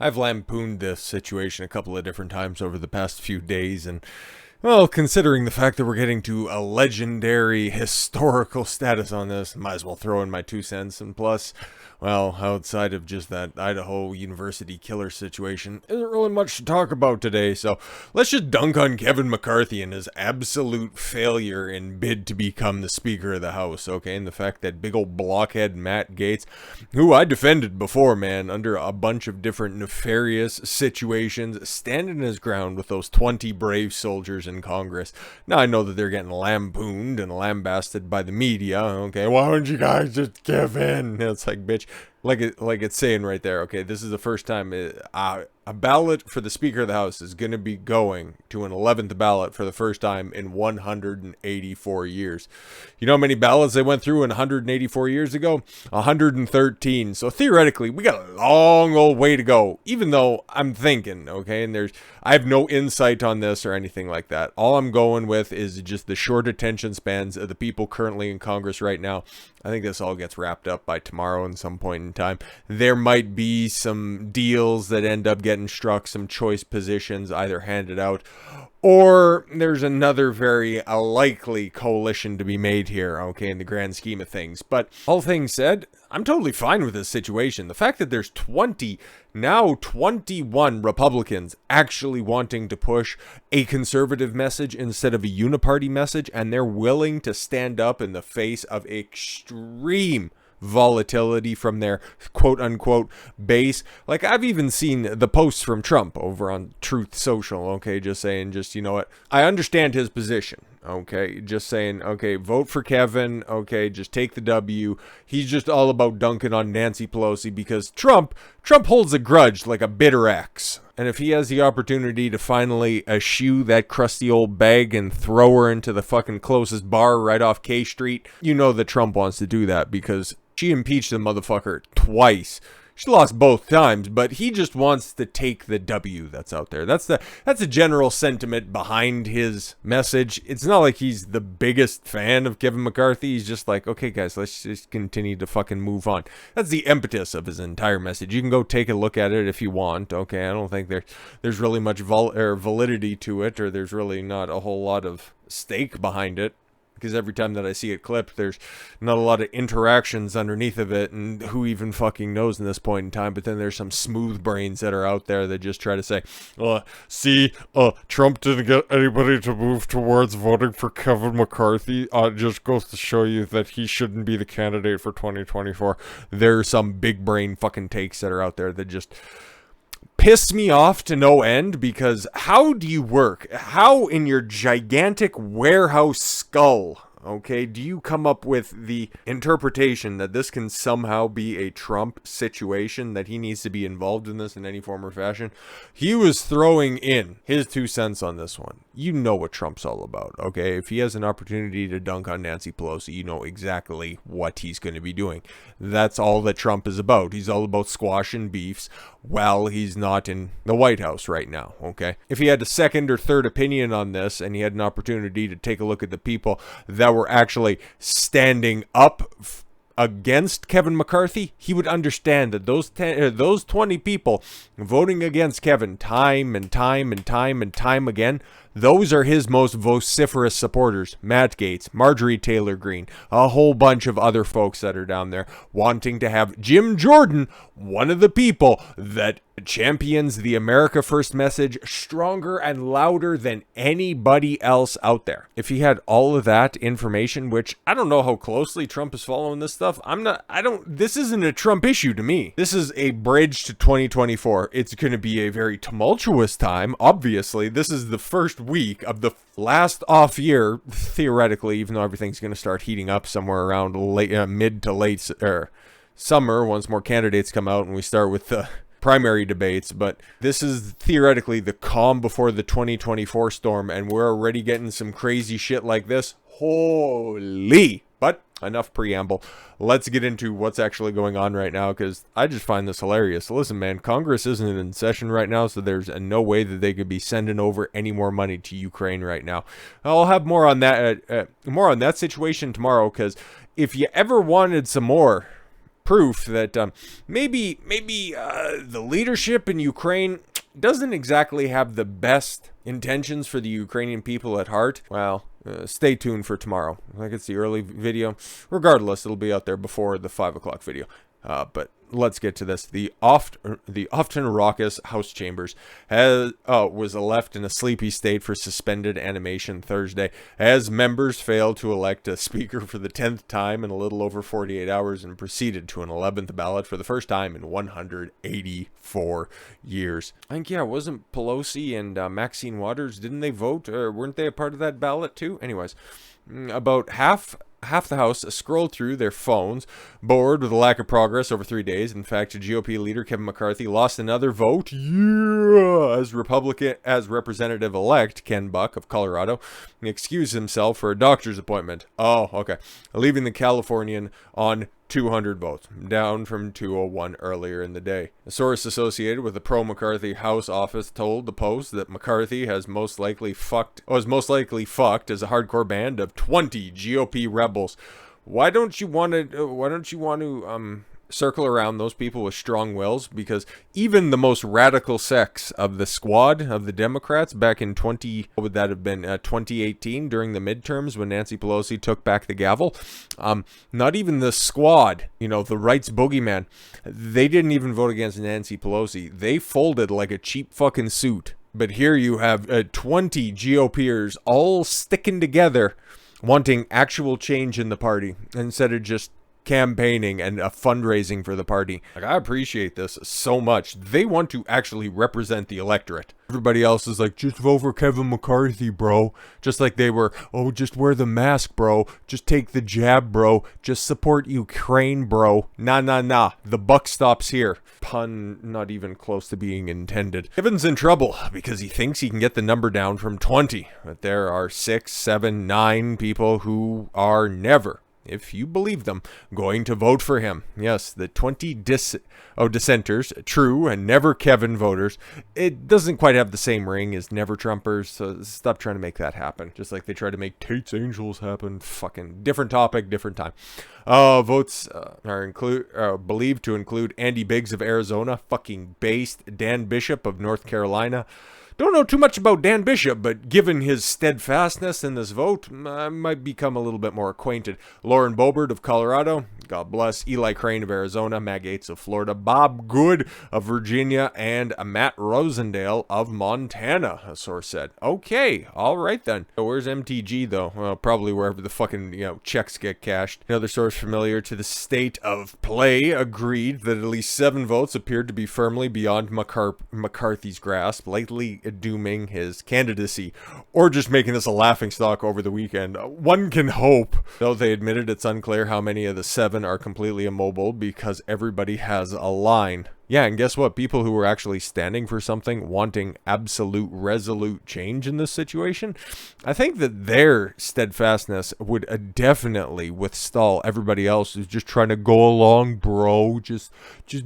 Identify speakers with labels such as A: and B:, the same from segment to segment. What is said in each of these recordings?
A: I've lampooned this situation a couple of different times over the past few days, and well, considering the fact that we're getting to a legendary historical status on this, might as well throw in my 2 cents. And plus, well, outside of just that Idaho University killer situation, isn't really much to talk about today, so let's just dunk on Kevin McCarthy and his absolute failure in bid to become the Speaker of the House, okay? And the fact that big old blockhead Matt Gaetz, who I defended before, man, under a bunch of different nefarious situations, standing his ground with those 20 brave soldiers in Congress. Now, I know that they're getting lampooned and lambasted by the media, okay? Why don't you guys just give in? It's like, bitch. Like it's saying right there, okay, this is the first time a ballot for the Speaker of the House is going to be going to an 11th ballot for the first time in 184 years. You know how many ballots they went through in 184 years ago? 113. So theoretically, we got a long old way to go, even though I'm thinking, okay, and I have no insight on this or anything like that. All I'm going with is just the short attention spans of the people currently in Congress right now. I think this all gets wrapped up by tomorrow in some point in time. There might be some deals that end up getting struck, some choice positions either handed out, or there's another very likely coalition to be made here, okay, in the grand scheme of things. But all things said, I'm totally fine with this situation. The fact that there's 21 Republicans actually wanting to push a conservative message instead of a uniparty message, and they're willing to stand up in the face of extreme volatility from their quote-unquote base. Like, I've even seen the posts from Trump over on Truth Social, okay, just saying, just, you know what, I understand his position, okay, just saying, okay, vote for Kevin, okay, just take the W. He's just all about dunking on Nancy Pelosi because Trump holds a grudge like a bitter ex. And if he has the opportunity to finally eschew that crusty old bag and throw her into the fucking closest bar right off K Street, you know that Trump wants to do that because she impeached the motherfucker twice. She lost both times, but he just wants to take the W that's out there. That's the general sentiment behind his message. It's not like he's the biggest fan of Kevin McCarthy. He's just like, okay, guys, let's just continue to fucking move on. That's the impetus of his entire message. You can go take a look at it if you want. Okay, I don't think there's really much validity to it, or there's really not a whole lot of stake behind it. Because every time that I see it clipped, there's not a lot of interactions underneath of it, and who even fucking knows in this point in time. But then there's some smooth brains that are out there that just try to say, Trump didn't get anybody to move towards voting for Kevin McCarthy. It just goes to show you that he shouldn't be the candidate for 2024. There's some big brain fucking takes that are out there that just piss me off to no end, because how do you work? How in your gigantic warehouse skull, okay, do you come up with the interpretation that this can somehow be a Trump situation, that he needs to be involved in this in any form or fashion? He was throwing in his 2 cents on this one. You know what Trump's all about, okay? If he has an opportunity to dunk on Nancy Pelosi, you know exactly what he's going to be doing. That's all that Trump is about. He's all about squashing beefs while he's not in the White House right now, okay? If he had a second or third opinion on this, and he had an opportunity to take a look at the people that were actually standing up against Kevin McCarthy, he would understand that those 20 people voting against Kevin time and time again, those are his most vociferous supporters. Matt Gaetz, Marjorie Taylor Greene, a whole bunch of other folks that are down there wanting to have Jim Jordan, one of the people that champions the America First message stronger and louder than anybody else out there. If he had all of that information, which I don't know how closely Trump is following this stuff, this isn't a Trump issue to me. This is a bridge to 2024. It's going to be a very tumultuous time. Obviously, this is the first week of the last off year, theoretically, even though everything's going to start heating up somewhere around mid to late summer once more candidates come out and we start with the primary debates. But this is theoretically the calm before the 2024 storm, and we're already getting some crazy shit like this. Holy! But enough preamble. Let's get into what's actually going on right now, because I just find this hilarious. Listen, man, Congress isn't in session right now, so there's no way that they could be sending over any more money to Ukraine right now. I'll have more on that situation tomorrow, because if you ever wanted some more proof that maybe the leadership in Ukraine doesn't exactly have the best intentions for the Ukrainian people at heart. Well, stay tuned for tomorrow. I think it's the early video. Regardless, it'll be out there before the 5 o'clock video. But let's get to this. The often raucous House Chambers was left in a sleepy state for suspended animation Thursday as members failed to elect a speaker for the 10th time in a little over 48 hours and proceeded to an 11th ballot for the first time in 184 years. I think, yeah, wasn't Pelosi and Maxine Waters, didn't they vote? Or weren't they a part of that ballot too? Anyways, about half the House scrolled through their phones, bored with the lack of progress over 3 days. In fact, GOP leader Kevin McCarthy lost another vote, as Representative-elect Ken Buck of Colorado excused himself for a doctor's appointment. Oh, okay. Leaving the Californian on 200 votes, down from 201 earlier in the day. A source associated with the pro-McCarthy House office told the Post that McCarthy was most likely fucked as a hardcore band of 20 GOP rebels. Why don't you want to circle around those people with strong wills? Because even the most radical sects of the squad of the Democrats back in 2018 during the midterms when Nancy Pelosi took back the gavel, not even the squad, the right's boogeyman, they didn't even vote against Nancy Pelosi. They folded like a cheap fucking suit. But here you have 20 GOPers all sticking together, wanting actual change in the party instead of just campaigning and fundraising for the party. I appreciate this so much. They want to actually represent the electorate. Everybody else is like, just vote for Kevin McCarthy, bro. Just like they were, just wear the mask, bro. Just take the jab, bro. Just support Ukraine, bro. Nah. The buck stops here. Pun not even close to being intended. Kevin's in trouble because he thinks he can get the number down from 20. But there are 6, 7, 9 people who are never, if you believe them, going to vote for him. Yes, the 20 dissenters, true and never Kevin voters. It doesn't quite have the same ring as never Trumpers, so stop trying to make that happen. Just like they tried to make Tate's Angels happen. Fucking different topic, different time. Votes are believed to include Andy Biggs of Arizona, fucking based, Dan Bishop of North Carolina. Don't know too much about Dan Bishop, but given his steadfastness in this vote, I might become a little bit more acquainted. Lauren Boebert of Colorado, God bless. Eli Crane of Arizona, Matt Gaetz of Florida, Bob Good of Virginia, and Matt Rosendale of Montana, a source said. Okay, all right then. Where's MTG though? Well, probably wherever the fucking, checks get cashed. Another source familiar to the state of play agreed that at least 7 votes appeared to be firmly beyond McCarthy's grasp, likely dooming his candidacy, or just making this a laughingstock over the weekend. One can hope, though they admitted it's unclear how many of the 7 are completely immobile because everybody has a line. Yeah, and guess what? People who are actually standing for something, wanting absolute, resolute change in this situation, I think that their steadfastness would definitely withstall everybody else who's just trying to go along, bro. Just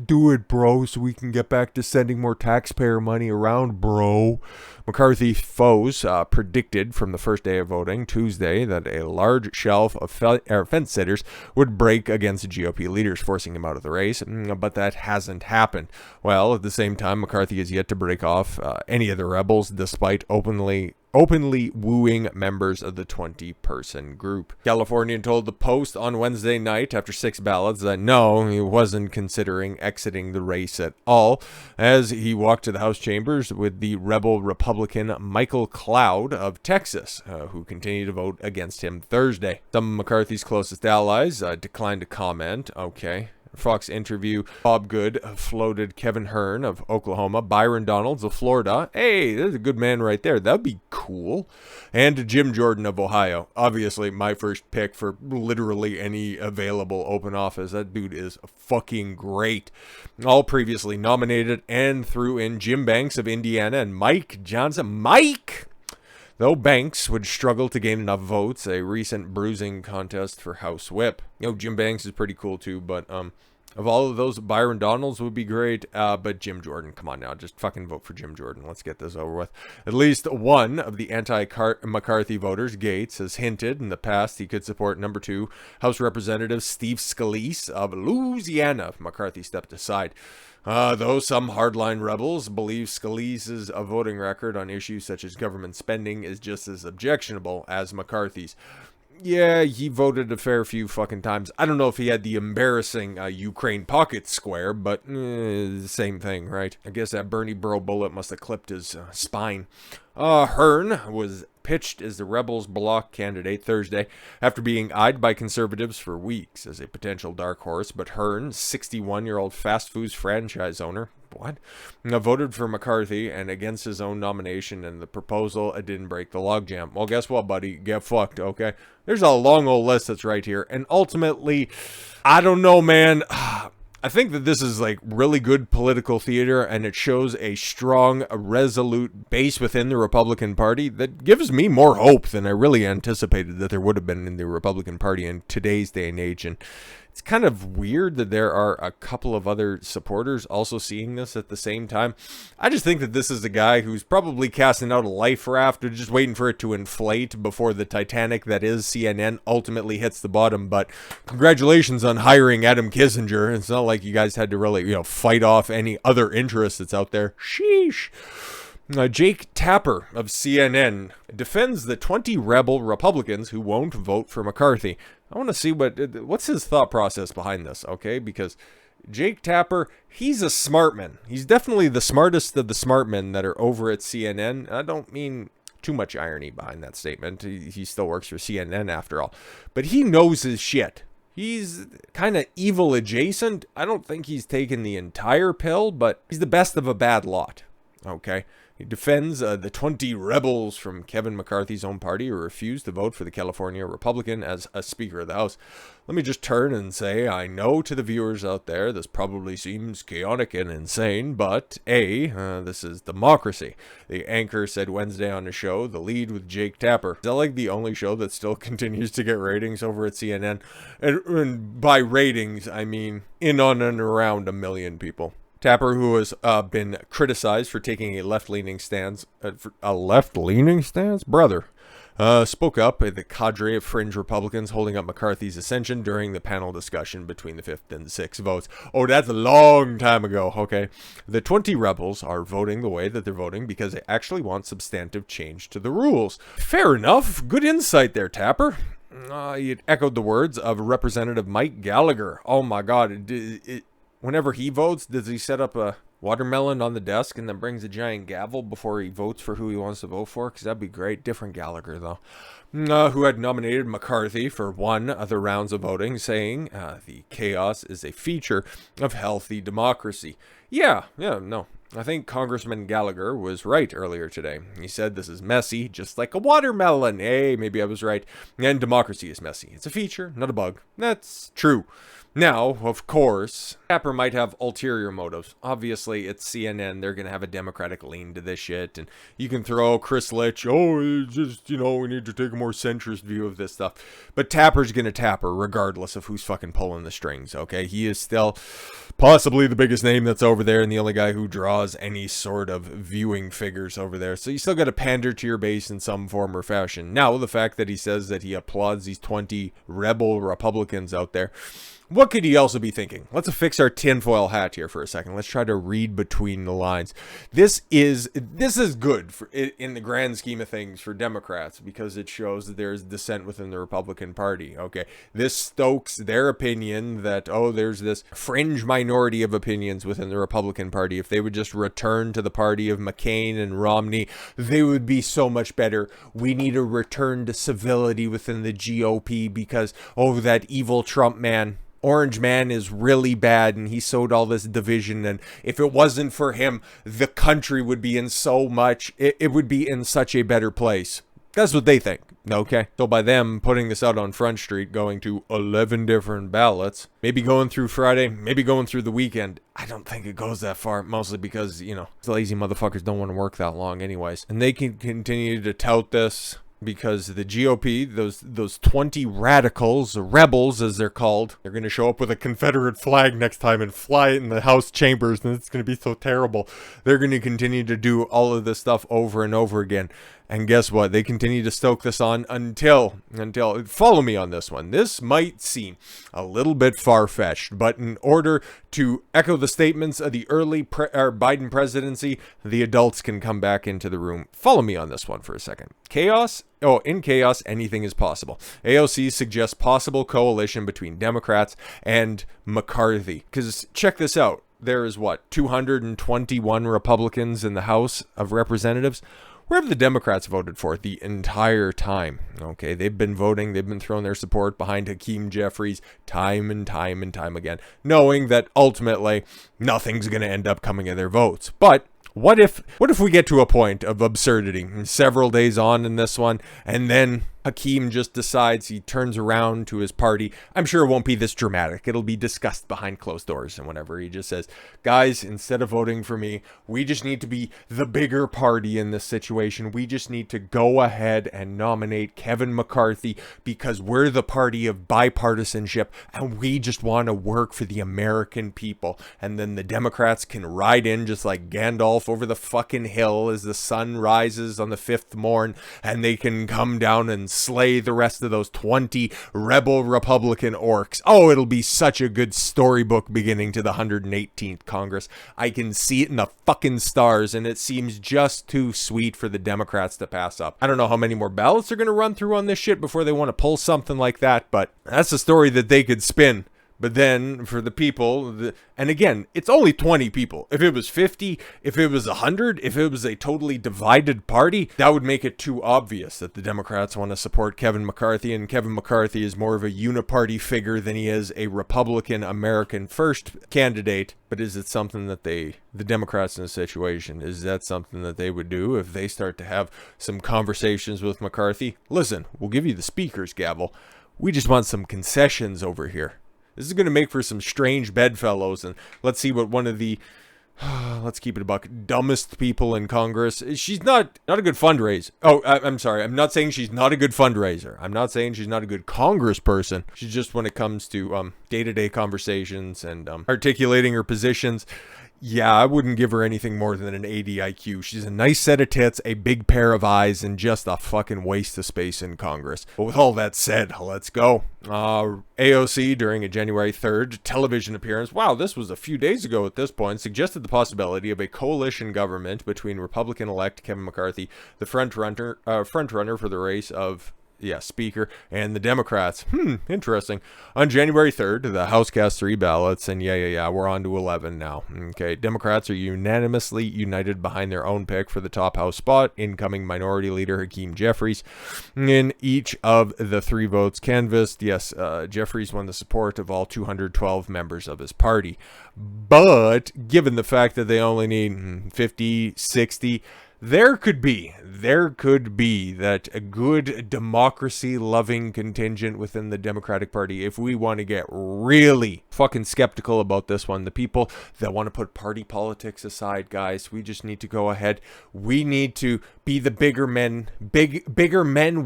A: do it, bro, so we can get back to sending more taxpayer money around, bro. McCarthy foes predicted from the first day of voting, Tuesday, that a large shelf of fence sitters would break against GOP leaders, forcing him out of the race, but that hasn't happened. Well, at the same time, McCarthy has yet to break off any of the rebels, despite openly wooing members of the 20-person group. Californian told the Post on Wednesday night after 6 ballots that no, he wasn't considering exiting the race at all, as he walked to the House chambers with the rebel Republican Michael Cloud of Texas, who continued to vote against him Thursday. Some of McCarthy's closest allies declined to comment. Okay. Fox interview, Bob Good floated Kevin Hearn of Oklahoma, Byron Donalds of Florida. Hey, there's a good man right there. That'd be cool. And Jim Jordan of Ohio. Obviously, my first pick for literally any available open office. That dude is fucking great. All previously nominated, and threw in Jim Banks of Indiana and Mike Johnson. Though Banks would struggle to gain enough votes, a recent bruising contest for House Whip. Jim Banks is pretty cool too, but Of all of those, Byron Donalds would be great, but Jim Jordan, come on now, just fucking vote for Jim Jordan. Let's get this over with. At least one of the anti-McCarthy voters, Gaetz, has hinted in the past he could support number 2 House Representative Steve Scalise of Louisiana if McCarthy stepped aside. Though some hardline rebels believe Scalise's voting record on issues such as government spending is just as objectionable as McCarthy's. Yeah, he voted a fair few fucking times. I don't know if he had the embarrassing Ukraine pocket square, but same thing, right? I guess that Bernie Bro bullet must have clipped his spine. Hearn was pitched as the Rebels' bloc candidate Thursday after being eyed by conservatives for weeks as a potential dark horse, but Hearn, 61-year-old fast foods franchise owner, voted for McCarthy and against his own nomination, and the proposal didn't break the logjam. Well, guess what, buddy? Get fucked, okay? There's a long old list that's right here, and ultimately, I don't know, man. I think that this is like really good political theater, and it shows a strong, resolute base within the Republican Party that gives me more hope than I really anticipated that there would have been in the Republican Party in today's day and age. And it's kind of weird that there are a couple of other supporters also seeing this at the same time. I just think that this is a guy who's probably casting out a life raft or just waiting for it to inflate before the Titanic that is CNN ultimately hits the bottom. But congratulations on hiring Adam Kissinger. It's not like you guys had to really, fight off any other interests that's out there. Sheesh. Jake Tapper of CNN defends the 20 rebel Republicans who won't vote for McCarthy. I want to see what's his thought process behind this, okay? Because Jake Tapper, he's a smart man. He's definitely the smartest of the smart men that are over at CNN. I don't mean too much irony behind that statement. He still works for CNN after all. But he knows his shit. He's kind of evil adjacent. I don't think he's taken the entire pill, but he's the best of a bad lot, okay? He defends the 20 rebels from Kevin McCarthy's own party who refused to vote for the California Republican as a Speaker of the House. Let me just turn and say, I know to the viewers out there, this probably seems chaotic and insane, but this is democracy. The anchor said Wednesday on the show, The Lead with Jake Tapper. Is that like the only show that still continues to get ratings over at CNN? And by ratings, I mean in on and around 1 million people. Tapper, who has been criticized for taking a left-leaning stance, spoke up at the cadre of fringe Republicans holding up McCarthy's ascension during the panel discussion between the 5th and 6th votes. Oh, that's a long time ago, okay? The 20 rebels are voting the way that they're voting because they actually want substantive change to the rules. Fair enough. Good insight there, Tapper. He echoed the words of Representative Mike Gallagher. Oh, my God. Whenever he votes, does he set up a watermelon on the desk and then brings a giant gavel before he votes for who he wants to vote for? Because that'd be great. Different Gallagher, though. Who had nominated McCarthy for one of the rounds of voting, saying the chaos is a feature of healthy democracy. No. I think Congressman Gallagher was right earlier today. He said this is messy, just like a watermelon. Hey, maybe I was right. And democracy is messy. It's a feature, not a bug. That's true. Now, of course, Tapper might have ulterior motives. Obviously, it's CNN. They're going to have a Democratic lean to this shit. And you can throw Chris Litch, it's just, we need to take a more centrist view of this stuff. But Tapper's going to Tapper regardless of who's fucking pulling the strings, okay? He is still possibly the biggest name that's over there and the only guy who draws any sort of viewing figures over there. So you still got to pander to your base in some form or fashion. Now, the fact that he says that he applauds these 20 rebel Republicans out there, what could he also be thinking? Let's affix our tinfoil hat here for a second. Let's try to read between the lines. This is good for, in the grand scheme of things for Democrats because it shows that there's dissent within the Republican Party. Okay, this stokes their opinion that, there's this fringe minority of opinions within the Republican Party. If they would just return to the party of McCain and Romney, they would be so much better. We need a return to civility within the GOP because, that evil Trump man. Orange man is really bad and he sowed all this division, and if it wasn't for him, the country would be in it would be in such a better place. That's what they think, okay? So by them putting this out on Front Street, going to 11 different ballots, maybe going through Friday, maybe going through the weekend, I don't think it goes that far, mostly because, lazy motherfuckers don't want to work that long anyways. And they can continue to tout this because the GOP, those 20 radicals, rebels as they're called, they're going to show up with a Confederate flag next time and fly it in the House chambers, and it's going to be so terrible. They're going to continue to do all of this stuff over and over again. And guess what? They continue to stoke this on until, follow me on this one. This might seem a little bit far-fetched, but in order to echo the statements of the early Biden presidency, the adults can come back into the room. Follow me on this one for a second. Chaos? Oh, in chaos, anything is possible. AOC suggests possible coalition between Democrats and McCarthy. Because check this out. There is, 221 Republicans in the House of Representatives? Where have the Democrats voted for the entire time? Okay, they've been voting, they've been throwing their support behind Hakeem Jeffries time and time and time again, knowing that ultimately nothing's going to end up coming of their votes. But what if we get to a point of absurdity several days on in this one, and then Hakeem just decides, he turns around to his party. I'm sure it won't be this dramatic. It'll be discussed behind closed doors and whatever. He just says, guys, instead of voting for me, we just need to be the bigger party in this situation. We just need to go ahead and nominate Kevin McCarthy because we're the party of bipartisanship and we just want to work for the American people. And then the Democrats can ride in just like Gandalf over the fucking hill as the sun rises on the fifth morn, and they can come down and slay the rest of those 20 rebel Republican orcs. Oh, it'll be such a good storybook beginning to the 118th Congress. I can see it in the fucking stars, and it seems just too sweet for the Democrats to pass up. I don't know how many more ballots they're going to run through on this shit before they want to pull something like that, but that's a story that they could spin. But then for the people, and again, it's only 20 people. If it was 50, if it was 100, if it was a totally divided party, that would make it too obvious that the Democrats want to support Kevin McCarthy, and Kevin McCarthy is more of a uniparty figure than he is a Republican American first candidate. But is it something that the Democrats in this situation, is that something that they would do if they start to have some conversations with McCarthy? Listen, we'll give you the speaker's gavel. We just want some concessions over here. This is going to make for some strange bedfellows, and let's see what one of the, let's keep it a buck, dumbest people in Congress. She's not a good fundraiser. Oh, I'm sorry. I'm not saying she's not a good fundraiser. I'm not saying she's not a good congressperson. She's just, when it comes to day-to-day conversations and articulating her positions, yeah, I wouldn't give her anything more than an 80 IQ. She's a nice set of tits, a big pair of eyes, and just a fucking waste of space in Congress. But with all that said, let's go. AOC, during a January 3rd television appearance, wow, this was a few days ago at this point, suggested the possibility of a coalition government between Republican-elect Kevin McCarthy, the front-runner for the race of Speaker, and the Democrats. Interesting. On January 3rd, the House cast 3 ballots, and we're on to 11 now. Okay, Democrats are unanimously united behind their own pick for the top House spot, incoming Minority Leader Hakeem Jeffries. In each of the 3 votes canvassed, Jeffries won the support of all 212 members of his party. But given the fact that they only need 50, 60, there could be that a good democracy-loving contingent within the Democratic Party, if we want to get really fucking skeptical about this one, the people that want to put party politics aside, guys, we just need to go ahead. We need to be the bigger men,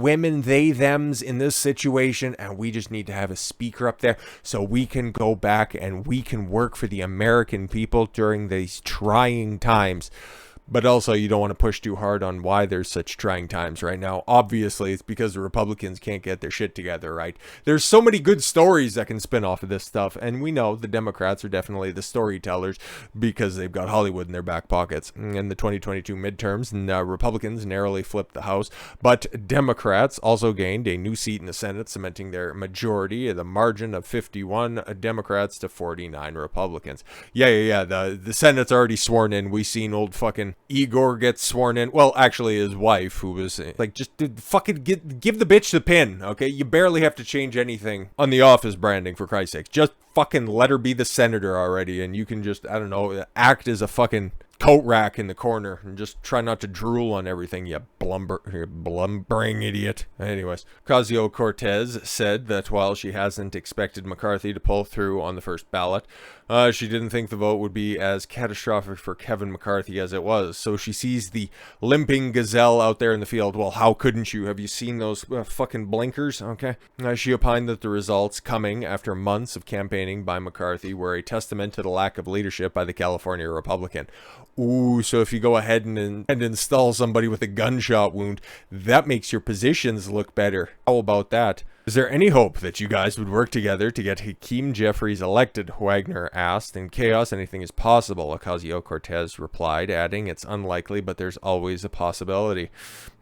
A: women, they, thems in this situation, and we just need to have a speaker up there so we can go back and we can work for the American people during these trying times. But also, you don't want to push too hard on why there's such trying times right now. Obviously, it's because the Republicans can't get their shit together, right? There's so many good stories that can spin off of this stuff, and we know the Democrats are definitely the storytellers because they've got Hollywood in their back pockets. In the 2022 midterms, Republicans narrowly flipped the House, but Democrats also gained a new seat in the Senate, cementing their majority at the margin of 51 Democrats to 49 Republicans. The Senate's already sworn in. We seen old fucking Igor gets sworn in. Well, actually, his wife, who was like, just fucking give the bitch the pin, okay? You barely have to change anything on the office branding, for Christ's sake. Just fucking let her be the senator already, and you can just, I don't know, act as a fucking coat rack in the corner and just try not to drool on everything, you blumbering idiot. Anyways, Ocasio-Cortez said that while she hasn't expected McCarthy to pull through on the first ballot, she didn't think the vote would be as catastrophic for Kevin McCarthy as it was. So she sees the limping gazelle out there in the field. Well, how couldn't you? Have you seen those fucking blinkers? Okay. She opined that the results coming after months of campaigning by McCarthy were a testament to the lack of leadership by the California Republican. Ooh, so if you go ahead and install somebody with a gunshot wound, that makes your positions look better. How about that? Is there any hope that you guys would work together to get Hakeem Jeffries elected? Wagner asked. In chaos, anything is possible, Ocasio-Cortez replied, adding, it's unlikely, but there's always a possibility.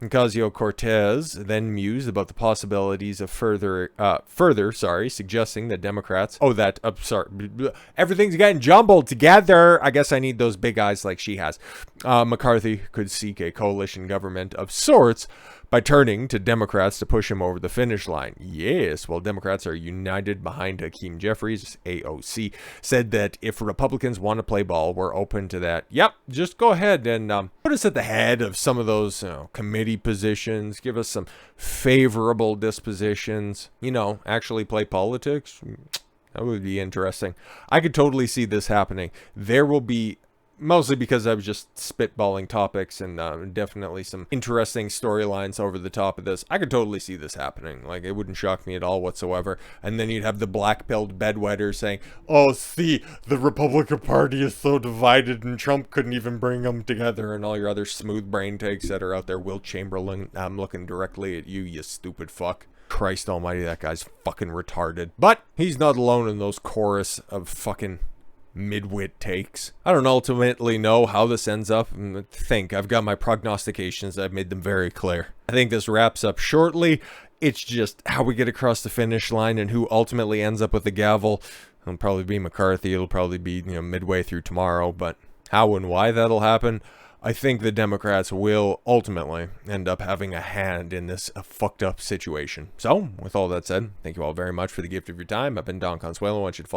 A: Ocasio-Cortez then mused about the possibilities of further, suggesting that Democrats, everything's getting jumbled together. I guess I need those big eyes like she has. McCarthy could seek a coalition government of sorts by turning to Democrats to push him over the finish line. Yes, well, Democrats are united behind Hakeem Jeffries. AOC said that if Republicans want to play ball, we're open to that. Yep, just go ahead and put us at the head of some of those committee positions. Give us some favorable dispositions. Actually play politics. That would be interesting. I could totally see this happening. There will be, mostly because I was just spitballing topics and definitely some interesting storylines over the top of this. I could totally see this happening. Like, it wouldn't shock me at all whatsoever. And then you'd have the black-pilled bedwetter saying, oh, see, the Republican Party is so divided and Trump couldn't even bring them together, and all your other smooth brain takes that are out there. Will Chamberlain, I'm looking directly at you, you stupid fuck. Christ almighty, that guy's fucking retarded. But he's not alone in those chorus of fucking midwit takes. I don't ultimately know how this ends up. I've got my prognostications. I've made them very clear. I think this wraps up shortly. It's just how we get across the finish line and who ultimately ends up with the gavel. It'll probably be McCarthy. It'll probably be, midway through tomorrow, but how and why that'll happen, I think the Democrats will ultimately end up having a hand in this fucked up situation. So, with all that said, thank you all very much for the gift of your time. I've been Don Consuelo. I want you to follow